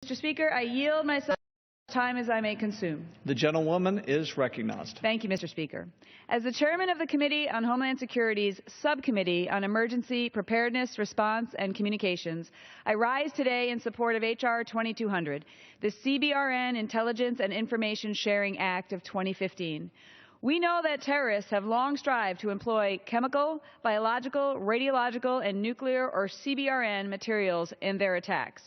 Mr. Speaker, I yield myself as much time as I may consume. The gentlewoman is recognized. Thank you, Mr. Speaker. As the chairman of the Committee on Homeland Security's Subcommittee on Emergency Preparedness, Response, and Communications, I rise today in support of H.R. 2200, the CBRN Intelligence and Information Sharing Act of 2015. We know that terrorists have long strived to employ chemical, biological, radiological, and nuclear or CBRN materials in their attacks.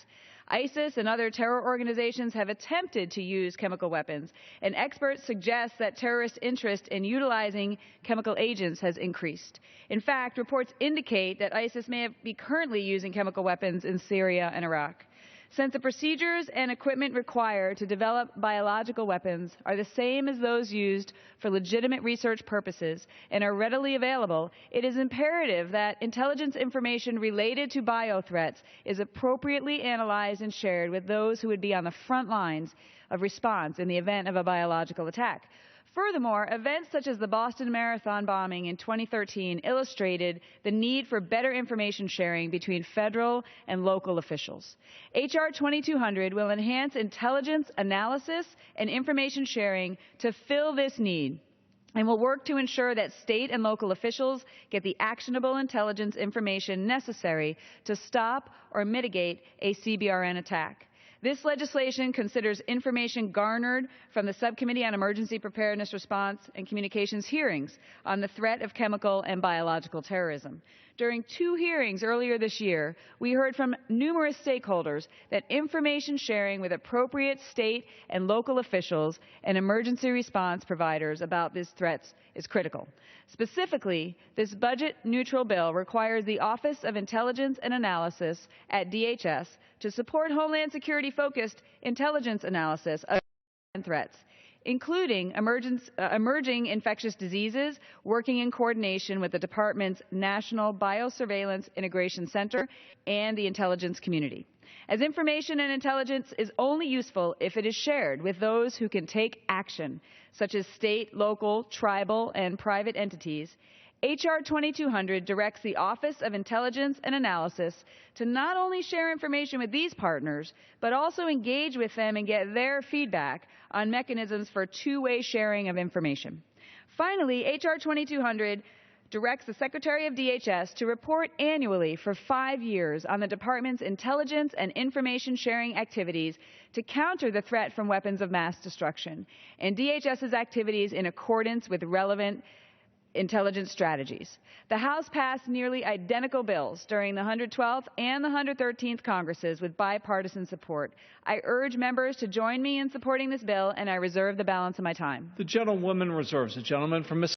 ISIS and other terror organizations have attempted to use chemical weapons, and experts suggest that terrorist interest in utilizing chemical agents has increased. In fact, reports indicate that ISIS may be currently using chemical weapons in Syria and Iraq. Since the procedures and equipment required to develop biological weapons are the same as those used for legitimate research purposes and are readily available, it is imperative that intelligence information related to biothreats is appropriately analyzed and shared with those who would be on the front lines of response in the event of a biological attack. Furthermore, events such as the Boston Marathon bombing in 2013 illustrated the need for better information sharing between federal and local officials. H.R. 2200 will enhance intelligence analysis and information sharing to fill this need, and will work to ensure that state and local officials get the actionable intelligence information necessary to stop or mitigate a CBRN attack. This legislation considers information garnered from the Subcommittee on Emergency Preparedness, Response, and Communications hearings on the threat of chemical and biological terrorism. During 2 hearings earlier this year, we heard from numerous stakeholders that information sharing with appropriate state and local officials and emergency response providers about these threats is critical. Specifically, this budget-neutral bill requires the Office of Intelligence and Analysis at DHS to support Homeland Security-focused intelligence analysis of threats, including emerging infectious diseases, working in coordination with the Department's National Biosurveillance Integration Center and the intelligence community. As information and intelligence is only useful if it is shared with those who can take action, such as state, local, tribal, and private entities, H.R. 2200 directs the Office of Intelligence and Analysis to not only share information with these partners, but also engage with them and get their feedback on mechanisms for two-way sharing of information. Finally, H.R. 2200 directs the Secretary of DHS to report annually for 5 years on the Department's intelligence and information sharing activities to counter the threat from weapons of mass destruction, and DHS's activities in accordance with relevant intelligence strategies. The House passed nearly identical bills during the 112th and the 113th Congresses with bipartisan support. I urge members to join me in supporting this bill, and I reserve the balance of my time. The gentlewoman reserves. The gentleman from Mississippi.